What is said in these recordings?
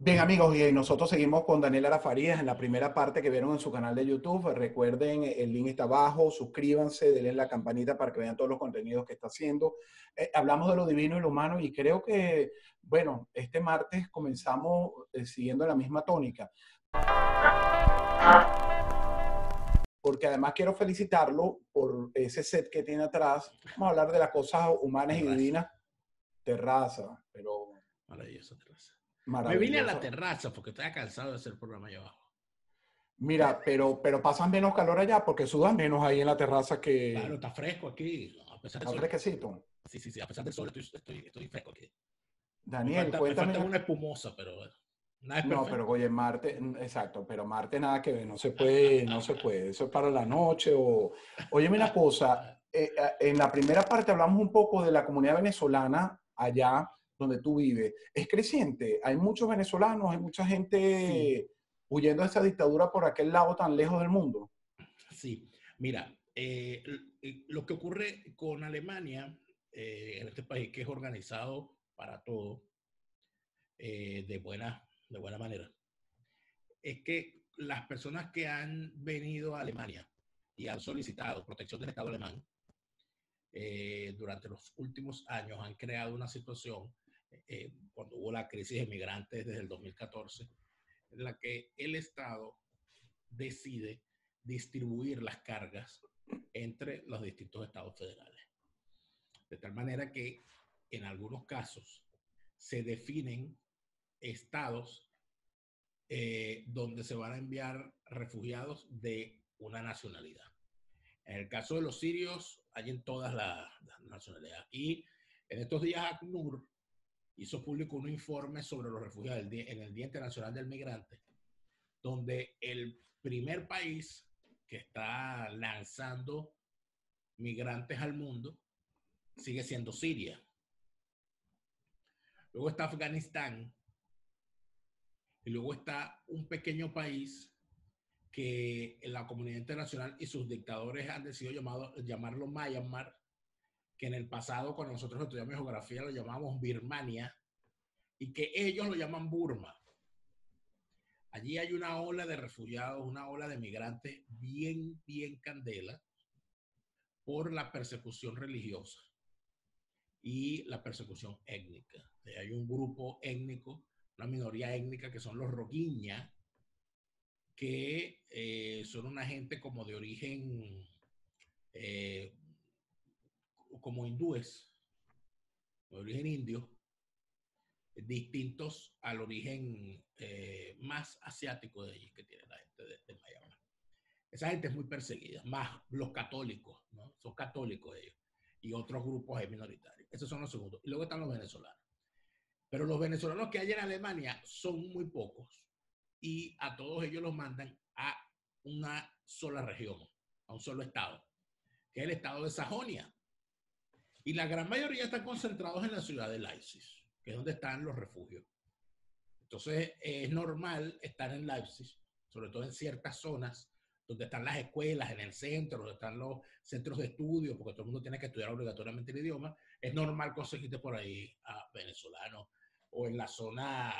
Bien, amigos, y nosotros seguimos con Daniel Arafarías en la primera parte que vieron en su canal de YouTube. Recuerden, el link está abajo, suscríbanse, denle la campanita para que vean todos los contenidos que está haciendo. Hablamos de lo divino y lo humano y creo que, bueno, este martes comenzamos siguiendo la misma tónica, porque además quiero felicitarlo por ese set que tiene atrás. Vamos a hablar de las cosas humanas y Terraza, divinas. Terraza, pero maravillosa terraza. Me vine a la maravillosa. terraza porque estaba cansado de hacer el programa allá abajo. Mira, pero pasas menos calor allá porque sudas menos ahí en la terraza Claro, que está fresco aquí, a pesar del está sol. fresquecito. Sí, a pesar del sol estoy fresco aquí. Daniel, Me falta cuéntame. una espumosa, pero bueno, nada es No, pero perfecto. oye, Marte, exacto, pero Marte nada que ver, no se puede, no se puede. Eso es para la noche o... Óyeme una cosa, en la primera parte hablamos un poco de la comunidad venezolana allá donde tú vives. ¿Es creciente? Hay muchos venezolanos, hay mucha Sí, gente huyendo de esa dictadura por aquel lado tan lejos del mundo. sí. Mira, lo que ocurre con Alemania, en este país que es organizado para todo, de buena manera, es que las personas que han venido a Alemania y han solicitado protección del Estado alemán, durante los últimos años han creado una situación, cuando hubo la crisis de migrantes desde el 2014, en la que el Estado decide distribuir las cargas entre los distintos estados federales. De tal manera que en algunos casos se definen estados donde se van a enviar refugiados de una nacionalidad. En el caso de los sirios, hay en todas las nacionalidades. Y en estos días ACNUR hizo público un informe sobre los refugiados en el Día Internacional del Migrante, donde el primer país que está lanzando migrantes al mundo sigue siendo Siria. Luego está Afganistán y luego está un pequeño país que la comunidad internacional y sus dictadores han decidido llamarlo Myanmar, que en el pasado, cuando nosotros estudiamos geografía, lo llamamos Birmania, y que ellos lo llaman Burma. Allí hay una ola de refugiados, una ola de migrantes bien candela por la persecución religiosa y la persecución étnica. Hay un grupo étnico, una minoría étnica que son los Rohingya, que son una gente como de origen, eh, como hindúes, de origen indio, distintos al origen más asiático de allí que tiene la gente de Miami. Esa gente es muy perseguida, más los católicos, ¿no? Son católicos ellos, y otros grupos minoritarios. Esos son los segundos. Y luego están los venezolanos. Pero los venezolanos que hay en Alemania son muy pocos y a todos ellos los mandan a una sola región, a un solo estado, que es el estado de Sajonia. Y la gran mayoría están concentrados en la ciudad de Leipzig, que es donde están los refugios. Entonces es normal estar en Leipzig, sobre todo en ciertas zonas donde están las escuelas, en el centro, donde están los centros de estudio, porque todo el mundo tiene que estudiar obligatoriamente el idioma. Es normal conseguirte por ahí a venezolanos. O en la zona,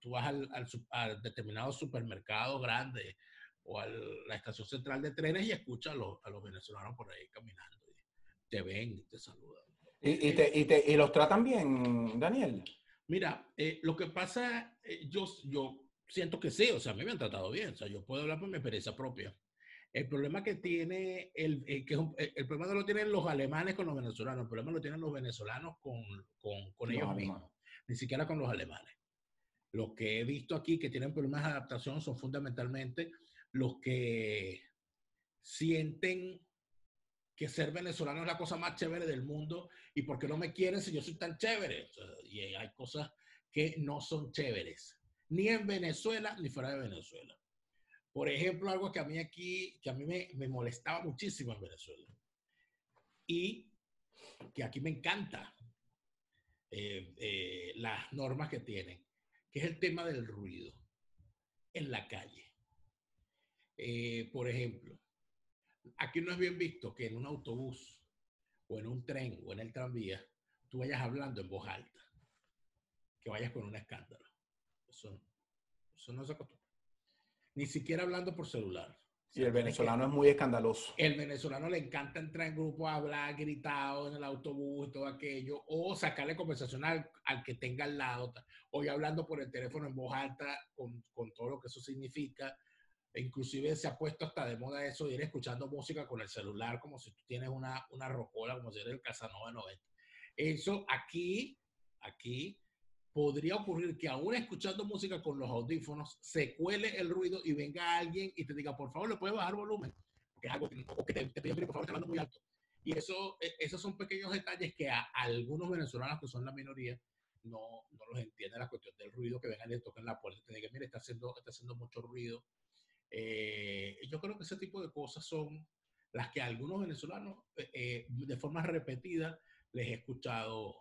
tú vas al determinado supermercado grande o a la estación central de trenes y escuchas a los venezolanos por ahí caminando. Y te ven y te saludan. Y los tratan bien, Daniel. Mira, lo que pasa, yo siento que sí, o sea, a mí me han tratado bien, o sea, yo puedo hablar por mi experiencia propia. El problema que tiene, el problema no lo tienen los alemanes con los venezolanos, el problema lo tienen los venezolanos con Los ellos alemanes. mismos, ni siquiera con los alemanes. Los que he visto aquí que tienen problemas de adaptación son fundamentalmente los que sienten que ser venezolano es la cosa más chévere del mundo y por qué no me quieren si yo soy tan chévere. O sea, y hay cosas que no son chéveres, ni en Venezuela ni fuera de Venezuela. Por ejemplo, algo que a mí aquí, que a mí me molestaba muchísimo en Venezuela y que aquí me encanta, las normas que tienen, que es el tema del ruido en la calle. Por ejemplo, aquí no es bien visto que en un autobús o en un tren o en el tranvía tú vayas hablando en voz alta, que vayas con un escándalo. Eso, eso no se acostumbra. Ni siquiera hablando por celular. O Y sea, el venezolano es muy escandaloso. el venezolano le encanta entrar en grupo a hablar, gritado en el autobús y todo aquello, o sacarle conversación al que tenga al lado, o ya hablando por el teléfono en voz alta con todo lo que eso significa. E inclusive se ha puesto hasta de moda eso de ir escuchando música con el celular, como si tú tienes una rocola, como si eres el Casanova 90. Eso aquí podría ocurrir que aún escuchando música con los audífonos se cuele el ruido y venga alguien y te diga, por favor, ¿le puedes bajar volumen? Que es algo que te piden, por favor, está hablando muy alto. Y esos son pequeños detalles que a algunos venezolanos, que son la minoría, no los entienden, la cuestión del ruido, que vengan y toquen la puerta y te digan, mire, está haciendo mucho ruido. Yo creo que ese tipo de cosas son las que a algunos venezolanos, de forma repetida, les he escuchado.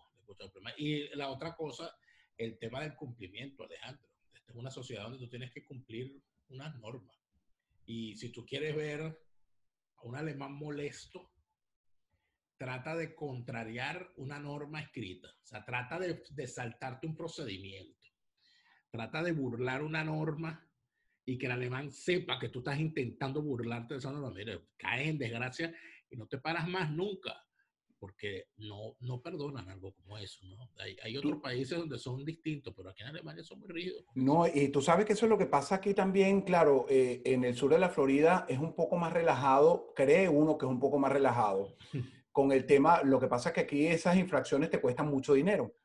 Y la otra cosa, el tema del cumplimiento, Alejandro. Esta es una sociedad donde tú tienes que cumplir unas normas. Y si tú quieres ver a un alemán molesto, trata de contrariar una norma escrita. O sea, trata de saltarte un procedimiento. Trata de burlar una norma y que el alemán sepa que tú estás intentando burlarte de esa norma. Mire, caes en desgracia y no te paras más nunca, porque no perdonan algo como eso, ¿no? Hay otros Tú, países donde son distintos, pero aquí en Alemania son muy rígidos con eso. no, y tú sabes que eso es lo que pasa aquí también, claro, en el sur de la Florida es un poco más relajado, cree uno que es un poco más relajado con el tema. Lo que pasa es que aquí esas infracciones te cuestan mucho dinero.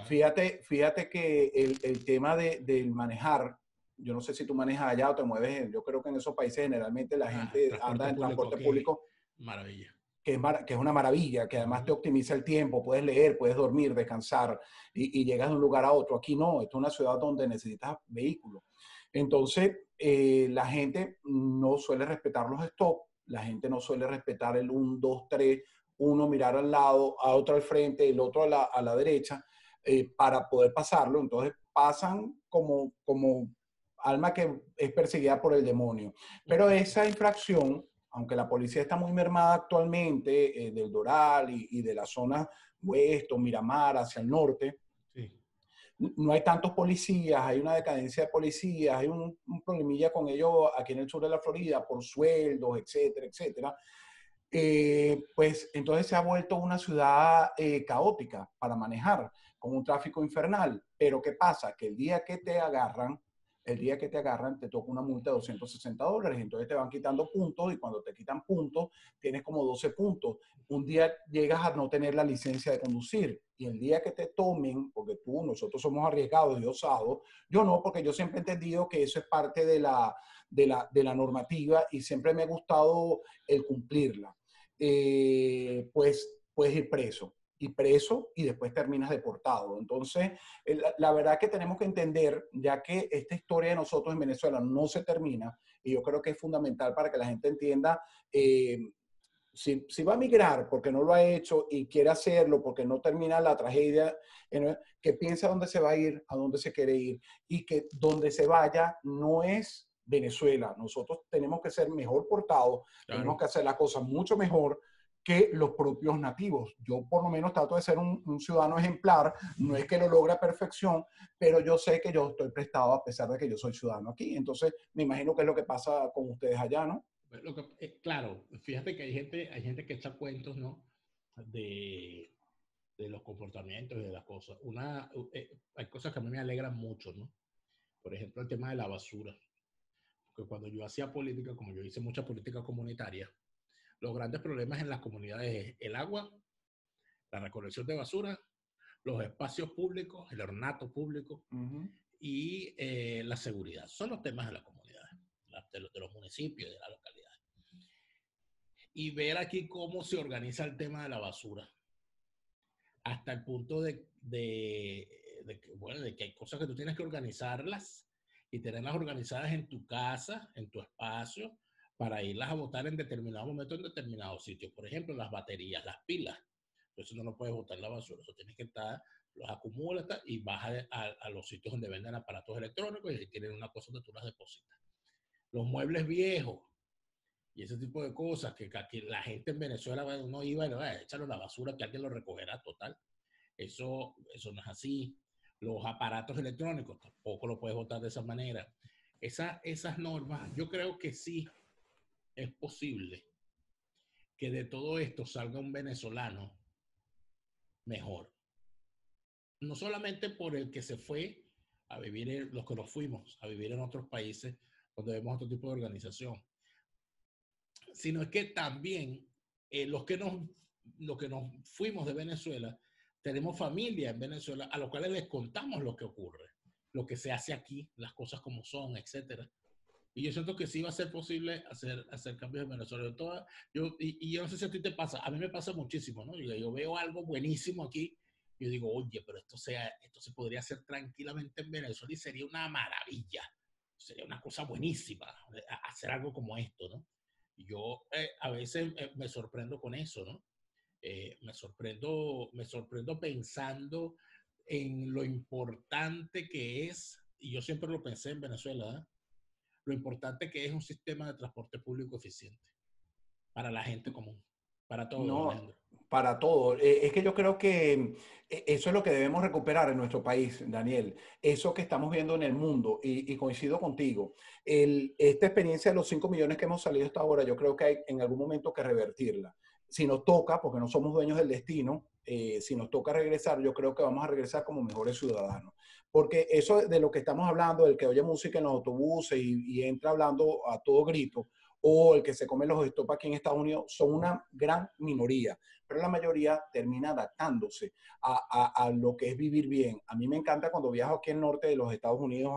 Fíjate que el tema del manejar, yo no sé si tú manejas allá o te mueves, yo creo que en esos países generalmente la El gente anda transporte en público transporte aquí, público, maravilla. que es una maravilla, que además te Uh-huh. optimiza el tiempo, puedes leer, puedes dormir, descansar y llegas de un lugar a otro. Aquí no, esto es una ciudad donde necesitas vehículos. Entonces, la gente no suele respetar los stops, la gente no suele respetar el 1, 2, 3, uno mirar al lado, a otro al frente, el otro a la derecha, para poder pasarlo. Entonces pasan como alma que es perseguida por el demonio. Pero esa infracción, aunque la policía está muy mermada actualmente, del Doral y de la zona oeste, Miramar, hacia el norte, Sí. no hay tantos policías, hay una decadencia de policías, hay un problemilla con ellos aquí en el sur de la Florida por sueldos, etcétera, etcétera. Pues entonces se ha vuelto una ciudad caótica para manejar, con un tráfico infernal. Pero ¿qué pasa? Que el día que te agarran, te toca una multa de $260. Entonces te van quitando puntos y cuando te quitan puntos, tienes como 12 puntos. Un día llegas a no tener la licencia de conducir y el día que te tomen, porque nosotros somos arriesgados y osados, yo no, porque yo siempre he entendido que eso es parte de la normativa y siempre me ha gustado el cumplirla. Pues puedes ir preso y después terminas deportado. Entonces, la verdad que tenemos que entender, ya que esta historia de nosotros en Venezuela no se termina, y yo creo que es fundamental para que la gente entienda, si va a migrar porque no lo ha hecho y quiere hacerlo porque no termina la tragedia, que piense a dónde se va a ir, a dónde se quiere ir, y que donde se vaya no es Venezuela. Nosotros tenemos que ser mejor portados, tenemos Claro. que hacer las cosas mucho mejor que los propios nativos. Yo por lo menos trato de ser un ciudadano ejemplar, no es que lo logre a perfección, pero yo sé que yo estoy prestado a pesar de que yo soy ciudadano aquí. Entonces, me imagino que es lo que pasa con ustedes allá, ¿no? Claro, fíjate que hay gente que echa cuentos, ¿no? De, de los comportamientos y de las cosas. Hay cosas que a mí me alegran mucho, ¿no? Por ejemplo, el tema de la basura. Porque cuando yo hacía política, como yo hice mucha política comunitaria, los grandes problemas en las comunidades es el agua, la recolección de basura, los espacios públicos, el ornato público Uh-huh. y la seguridad. Son los temas de la comunidad, de los municipios, de la localidad. Y ver aquí cómo se organiza el tema de la basura, hasta el punto de que hay cosas que tú tienes que organizarlas y tenerlas organizadas en tu casa, en tu espacio, para irlas a botar en determinado momento, en determinados sitios. Por ejemplo, las baterías, las pilas. Entonces no lo puedes botar en la basura, eso tienes que estar, los acumulas y vas a los sitios donde venden aparatos electrónicos y tienen una cosa donde tú las depositas. Los muebles viejos, y ese tipo de cosas que aquí la gente en Venezuela uno iba y echarlo a la basura que alguien lo recogerá, total. Eso no es así. Los aparatos electrónicos, tampoco lo puedes votar de esa manera. Esas normas, yo creo que sí es posible que de todo esto salga un venezolano mejor. No solamente por el que se fue a vivir, los que nos fuimos a vivir en otros países donde vemos otro tipo de organización, sino es que también los que nos fuimos de Venezuela, tenemos familia en Venezuela a los cuales les contamos lo que ocurre, lo que se hace aquí, las cosas como son, etcétera. Y yo siento que sí va a ser posible hacer cambios en Venezuela. Y yo no sé si a ti te pasa, a mí me pasa muchísimo, ¿no? Yo veo algo buenísimo aquí, y yo digo, oye, pero esto se podría hacer tranquilamente en Venezuela y sería una maravilla, sería una cosa buenísima hacer algo como esto, ¿no? Y yo a veces me sorprendo con eso, ¿no? Me sorprendo pensando en lo importante que es, y yo siempre lo pensé en Venezuela, ¿eh? Lo importante que es un sistema de transporte público eficiente para la gente común, para todos, No, Alejandro. para todo. Es que yo creo que eso es lo que debemos recuperar en nuestro país, Daniel. Eso que estamos viendo en el mundo, y coincido contigo. Esta experiencia de los 5 millones que hemos salido hasta ahora, yo creo que hay en algún momento que revertirla. Si nos toca, porque no somos dueños del destino, si nos toca regresar, yo creo que vamos a regresar como mejores ciudadanos. Porque eso de lo que estamos hablando, el que oye música en los autobuses y entra hablando a todo grito, o el que se come los stop aquí en Estados Unidos, son una gran minoría, pero la mayoría termina adaptándose a lo que es vivir bien. A mí me encanta cuando viajo aquí al norte de los Estados Unidos,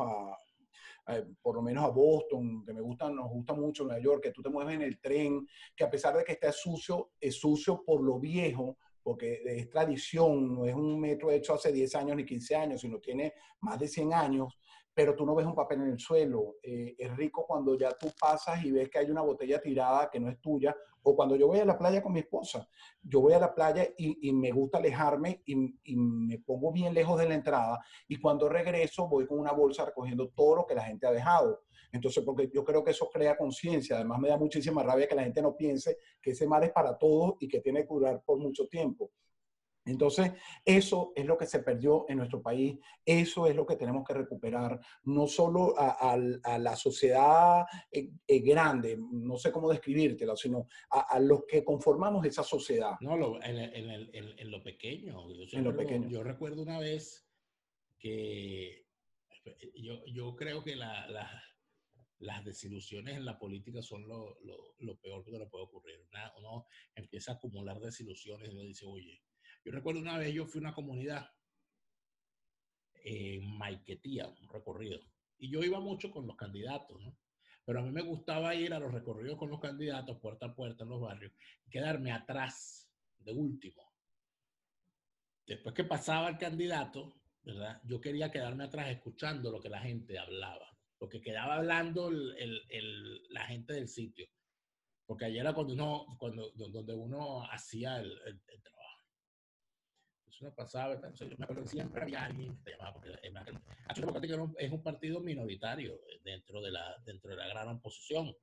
por lo menos a Boston, que nos gusta mucho Nueva York, que tú te mueves en el tren, que a pesar de que está sucio, es sucio por lo viejo, porque es tradición, no es un metro hecho hace 10 años ni 15 años, sino tiene más de 100 años, pero tú no ves un papel en el suelo. Es rico cuando ya tú pasas y ves que hay una botella tirada que no es tuya, o cuando yo voy a la playa con mi esposa, yo voy a la playa y me gusta alejarme y me pongo bien lejos de la entrada, y cuando regreso voy con una bolsa recogiendo todo lo que la gente ha dejado. Entonces, porque yo creo que eso crea conciencia. Además, me da muchísima rabia que la gente no piense que ese mar es para todos y que tiene que durar por mucho tiempo. Entonces, eso es lo que se perdió en nuestro país, eso es lo que tenemos que recuperar, no solo a la sociedad grande, no sé cómo describírtela, sino a los que conformamos esa sociedad No, en lo pequeño. en lo pequeño. Yo recuerdo una vez que yo creo que las desilusiones en la política son lo peor que le puede ocurrir. Uno empieza a acumular desilusiones y uno dice, oye, yo recuerdo una vez yo fui a una comunidad en Maiquetía, un recorrido, y yo iba mucho con los candidatos, ¿no? Pero a mí me gustaba ir a los recorridos con los candidatos, puerta a puerta en los barrios, y quedarme atrás, de último. Después que pasaba el candidato, ¿verdad? Yo quería quedarme atrás escuchando lo que la gente hablaba, lo que quedaba hablando la gente del sitio. Porque ayer era donde uno hacía el trabajo. Eso no pasaba. Entonces, yo me acuerdo que siempre había alguien que te llamaba. Porque Acción Democrática es un partido minoritario dentro de la gran oposición.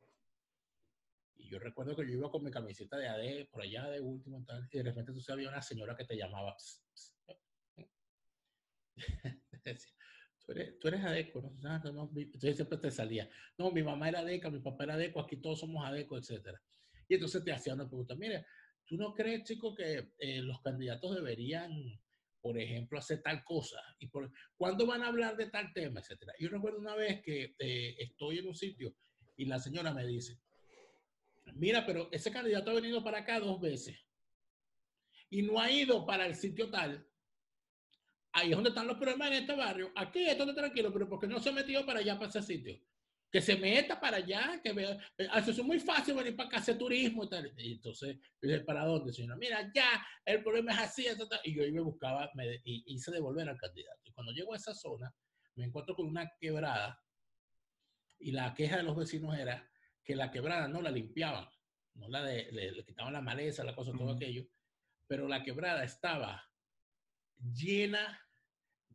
Y yo recuerdo que yo iba con mi camiseta de AD por allá de último tal, y de repente tú había una señora que te llamaba. Pss, pss, tú eres adeco, ¿no? Entonces siempre te salía, no, mi mamá era adeca, mi papá era adeco, aquí todos somos adeco, etcétera. Y entonces te hacía una pregunta, mire, ¿tú no crees, chico, que los candidatos deberían, por ejemplo, hacer tal cosa? ¿Cuándo van a hablar de tal tema, etcétera? Yo recuerdo una vez que estoy en un sitio y la señora me dice, mira, pero ese candidato ha venido para acá 2 veces y no ha ido para el sitio tal. Ahí es donde están los problemas en este barrio. Aquí es donde tranquilo, pero porque no se ha metido para allá, para ese sitio. Que se meta para allá, que vea. Eso es muy fácil venir para acá a hacer turismo y tal. Y entonces, ¿para dónde, señora? Mira, ya, el problema es así, etc. Y yo ahí me buscaba, y hice devolver al candidato. Y cuando llego a esa zona, me encuentro con una quebrada. Y la queja de los vecinos era que la quebrada no la limpiaban. No le quitaban la maleza, la cosa, todo aquello. Pero la quebrada estaba llena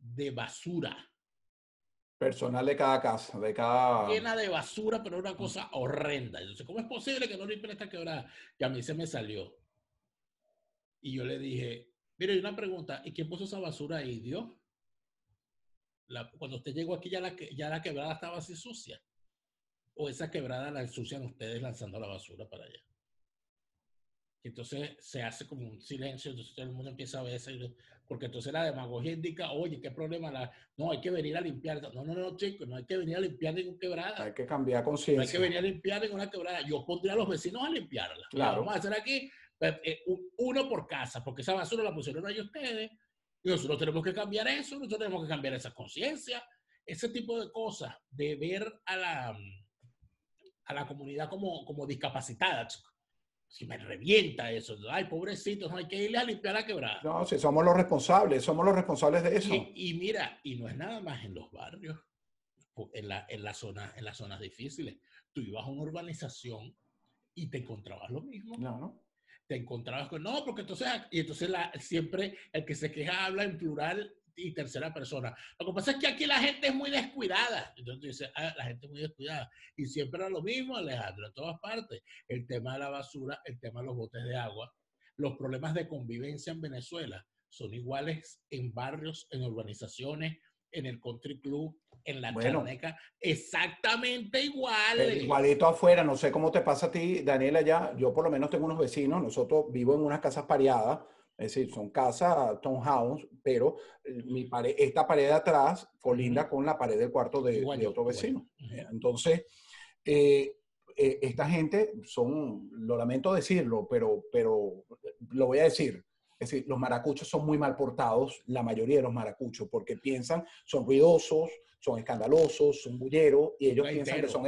de basura. Personal de cada casa, de cada... Llena de basura, pero una cosa horrenda. Entonces, ¿cómo es posible que no limpien esta quebrada? Y a mí se me salió. Y yo le dije, mire, hay una pregunta, ¿y quién puso esa basura ahí? ¿Dios? cuando usted llegó aquí ya la quebrada estaba así sucia. O esa quebrada la ensucian ustedes lanzando la basura para allá. Entonces se hace como un silencio, entonces todo el mundo empieza a verse, porque entonces la demagogia indica, oye, ¿qué problema? No, hay que venir a limpiar. No, chicos, no hay que venir a limpiar ninguna quebrada. Hay que cambiar No hay que conciencia. venir a limpiar ninguna quebrada. Yo pondría a los vecinos a limpiarla. Claro. Vamos a hacer aquí uno por casa, porque esa basura la pusieron ahí ustedes. Y nosotros tenemos que cambiar eso, nosotros tenemos que cambiar esa conciencia. Ese tipo de cosas, de ver a la comunidad como discapacitada, chicos. Si me revienta eso, ay, pobrecitos, no hay que irles a limpiar la quebrada. No, si somos los responsables de eso. Y mira, y no es nada más en los barrios, en las zonas difíciles. Tú ibas a una urbanización y te encontrabas lo mismo. No. Te encontrabas con, no, porque entonces siempre el que se queja habla en plural y tercera persona. Lo que pasa es que aquí la gente es muy descuidada. Entonces tú dices, la gente es muy descuidada. Y siempre era lo mismo, Alejandro, en todas partes. El tema de la basura, el tema de los botes de agua, los problemas de convivencia en Venezuela son iguales en barrios, en urbanizaciones, en el country club, en la charneca, exactamente igual. Igualito afuera, no sé cómo te pasa a ti, Daniela, ya. Yo por lo menos tengo unos vecinos, nosotros vivo en unas casas pareadas, es decir, son casas townhouse, pero esta pared de atrás colinda con la pared del cuarto de otro vecino. Entonces, esta gente lo lamento decirlo, pero lo voy a decir. Es decir, los maracuchos son muy mal portados, la mayoría de los maracuchos, porque son ruidosos, son escandalosos, son bulleros, y ellos piensan que son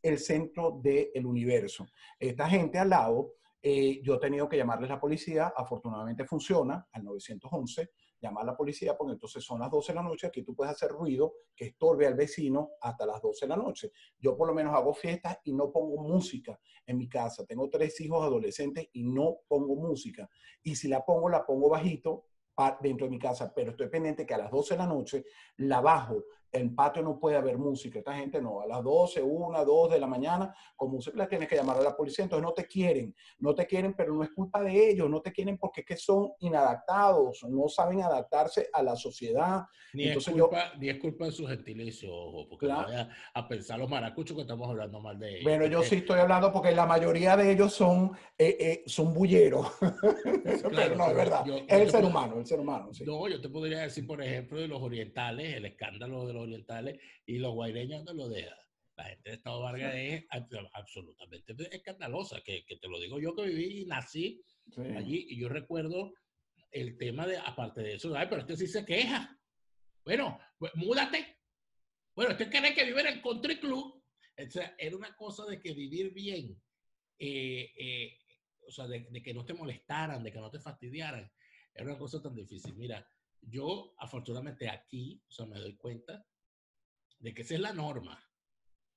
el centro del universo. Esta gente al lado, yo he tenido que llamarles a la policía, afortunadamente funciona, al 911, llamar a la policía, porque entonces son las 12 de la noche, aquí tú puedes hacer ruido que estorbe al vecino hasta las 12 de la noche. Yo por lo menos hago fiestas y no pongo música en mi casa. Tengo 3 hijos adolescentes y no pongo música. Y si la pongo bajito dentro de mi casa, pero estoy pendiente que a las 12 de la noche la bajo. El patio no puede haber música. Esta gente no. A las 12, 1, 2 de la mañana, con música la tienes que llamar a la policía. Entonces no te quieren, pero no es culpa de ellos. No te quieren porque es que son inadaptados, no saben adaptarse a la sociedad. Ni es culpa de su gentilicio, ojo, porque claro, no vaya a pensar los maracuchos que estamos hablando mal de ellos. Bueno, yo sí estoy hablando porque la mayoría de ellos son bulleros. Claro, pero no, es verdad. Es el ser humano. Sí. No, yo te podría decir, por ejemplo, de los orientales, el escándalo de los orientales y los guaireños no lo deja. La gente de Estado Vargas es absolutamente escandalosa, que te lo digo yo que viví y nací allí, y yo recuerdo el tema de, aparte de eso, ay, pero este sí se queja. Bueno, pues múdate. Bueno, usted cree que vive en el country club. O sea, era una cosa de que vivir bien, o sea, de que no te molestaran, de que no te fastidiaran, era una cosa tan difícil. Mira, yo afortunadamente aquí, o sea, me doy cuenta de que esa es la norma.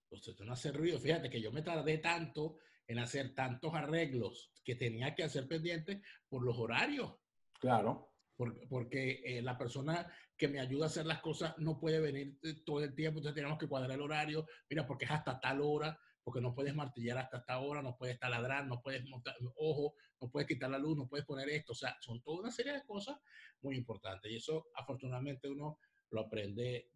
Entonces, tú no haces ruido. Fíjate que yo me tardé tanto en hacer tantos arreglos que tenía que hacer pendientes por los horarios. Claro. Porque la persona que me ayuda a hacer las cosas no puede venir todo el tiempo, entonces tenemos que cuadrar el horario, mira, porque es hasta tal hora, porque no puedes martillar hasta esta hora, no puedes taladrar, no puedes montar, ojo, no puedes quitar la luz, no puedes poner esto, o sea, son toda una serie de cosas muy importantes, y eso afortunadamente uno lo aprende,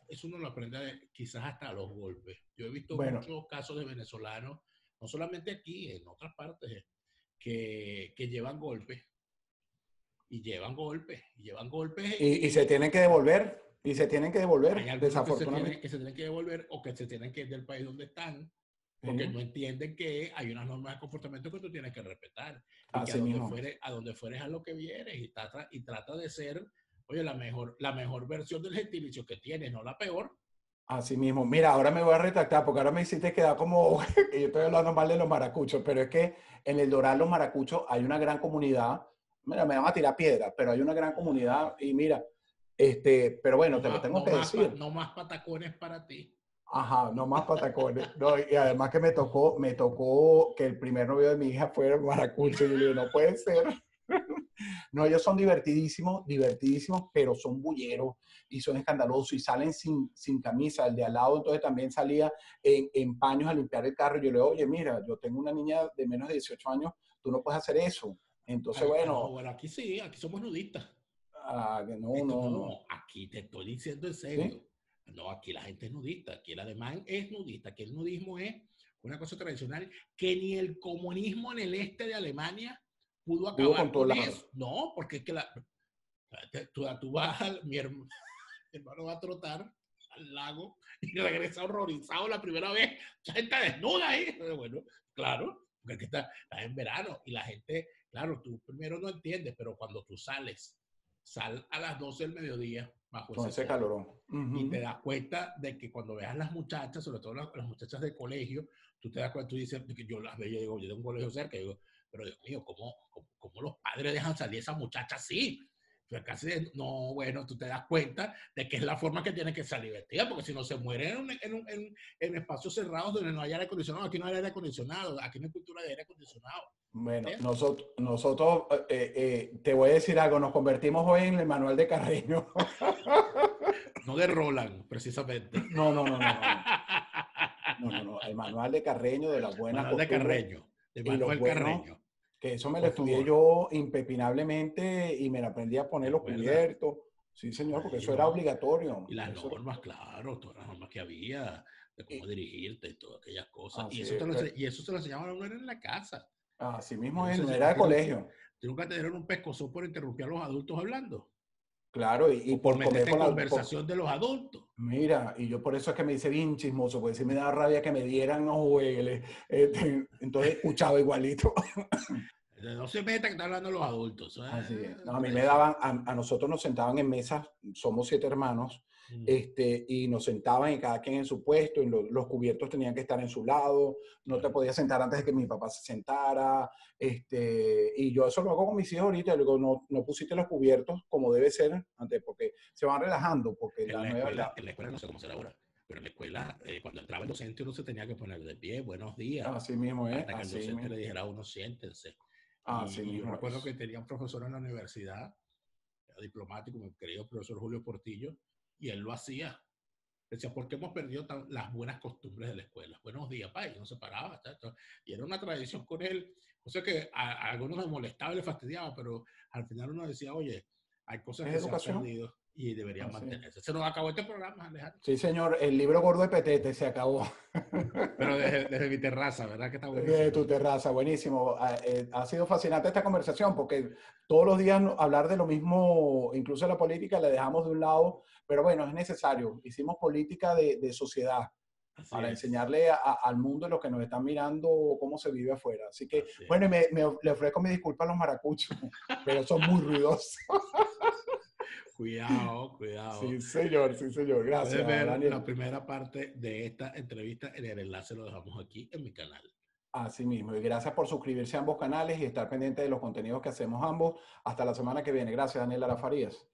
eso uno lo aprende quizás hasta a los golpes. Yo he visto muchos casos de venezolanos, no solamente aquí, en otras partes, que llevan golpes, y llevan golpes. Y se tienen que devolver. Hay desafortunadamente. Que se tienen que devolver o que se tienen que ir del país donde están, porque no entienden que hay unas normas de comportamiento que tú tienes que respetar. Y que a donde fueres a lo que vienes y trata de ser, oye, la mejor versión del gentilicio que tienes, no la peor. Así mismo. Mira, ahora me voy a retractar porque ahora me hiciste quedar como que yo estoy hablando mal de los maracuchos, pero es que en el Doral, los maracuchos, hay una gran comunidad. Mira, me van a tirar piedras, pero hay una gran comunidad y mira, pero bueno, te lo tengo que decir. No más patacones para ti. Ajá, no más patacones. No, y además que me tocó que el primer novio de mi hija fuera maracucho. Y yo le digo, no puede ser. No, ellos son divertidísimos, pero son bulleros y son escandalosos y salen sin camisa. El de al lado entonces también salía en paños a limpiar el carro. Y yo le digo, oye, mira, yo tengo una niña de menos de 18 años, tú no puedes hacer eso. Entonces, bueno, aquí sí, aquí somos nudistas. Ah, que no, Esto no, no. no, aquí te estoy diciendo en ¿Sí? serio. No, aquí la gente es nudista, aquí el alemán es nudista, aquí el nudismo es una cosa tradicional que ni el comunismo en el este de Alemania pudo Pudo acabar con controlar. eso. No, porque es que tú vas, mi hermano va a trotar al lago y regresa horrorizado la primera vez. La gente desnuda ahí. Bueno, claro, porque aquí está en verano y la gente, claro, tú primero no entiendes, pero cuando tú sal a las 12 del mediodía bajo Con ese ese sol calorón. y te Ujú. das cuenta de que cuando veas las muchachas, sobre todo las muchachas de colegio, tú te das cuenta, tú dices, que yo las veo, yo digo, yo tengo un colegio cerca, y digo, pero Dios mío, ¿cómo los padres dejan salir a esa muchacha así? O sea, casi, no, bueno, tú te das cuenta de que es la forma que tiene que salir vestida, porque si no se muere en espacios cerrados donde no hay aire acondicionado. Aquí no hay aire acondicionado, aquí no hay cultura de aire acondicionado. Bueno, ¿Entiendes? nosotros te voy a decir algo, nos convertimos hoy en el manual de Carreño. No de Roland, precisamente. No, no, no, no, no, no. No, no, no. El manual de Carreño de las buenas Manual de costumbres Carreño, de y los Manuel buenos, Carreño, que eso me lo por estudié favor. yo impepinablemente y me lo aprendí a ¿Te poner los acuerdas? cubiertos. Sí, señor, porque Ay, eso era ¿no? Y obligatorio. las Eso, normas, claro, todas las normas que había, de cómo y, dirigirte y todas aquellas cosas. así, Y eso se lo enseñaban a uno en la casa. así Y mismo no es, sé no si era a de ti, colegio. tú nunca te dieron un pescozón por interrumpir a los adultos hablando Claro, o y por por comer meterte en por la... conversación de los adultos. mira, y yo por eso es que me hice bien chismoso, porque si me da rabia que me dieran no juegues. Entonces escuchaba igualito. No se meta que están hablando los adultos. Eso Así es. es No, a mí me tradición. daban, a nosotros nos sentaban en mesas, somos 7 hermanos, Mm, y nos sentaban y cada quien en su puesto, y los cubiertos tenían que estar en su lado, no te claro. podías sentar antes de que mi papá se sentara, y yo eso lo hago con mis hijos ahorita, le digo, no, no pusiste los cubiertos como debe ser antes, porque se van relajando, porque la nueva, En la escuela no sé cómo será ahora, pero en la escuela, cuando entraba el docente, uno se tenía que poner de pie, buenos días, así mismo es, hasta que el docente le dijera a uno, siéntense. así Y yo mismo recuerdo es. que tenía un profesor en la universidad, era diplomático, mi querido profesor Julio Portillo, y él lo hacía. Decía, ¿por qué hemos perdido las buenas costumbres de la escuela? Buenos días, pa, y no se paraba. Y era una tradición con él. O sea que a algunos les molestaba y les fastidiaba, pero al final uno decía, oye, hay cosas Es que se han educación, perdido y deberían así. mantenerse. Se nos acabó este programa, Alejandro. Sí, señor, el libro gordo de Petete se acabó. Pero desde mi terraza, ¿verdad? Que está De buenísimo. tu terraza, buenísimo. Ha sido fascinante esta conversación porque todos los días hablar de lo mismo, incluso la política, la dejamos de un lado, pero bueno, es necesario. Hicimos política de sociedad Así para es, enseñarle al mundo y los que nos están mirando cómo se vive afuera. Así que, así bueno, es. le ofrezco mi disculpa a los maracuchos, pero son muy ruidosos. Cuidado, cuidado. Sí, señor. Puedes Gracias, ver la Daniel. primera parte de esta entrevista en el enlace, lo dejamos aquí en mi canal. Así mismo. Y gracias por suscribirse a ambos canales y estar pendiente de los contenidos que hacemos ambos. Hasta la semana que viene. Gracias, Daniel Arafarías.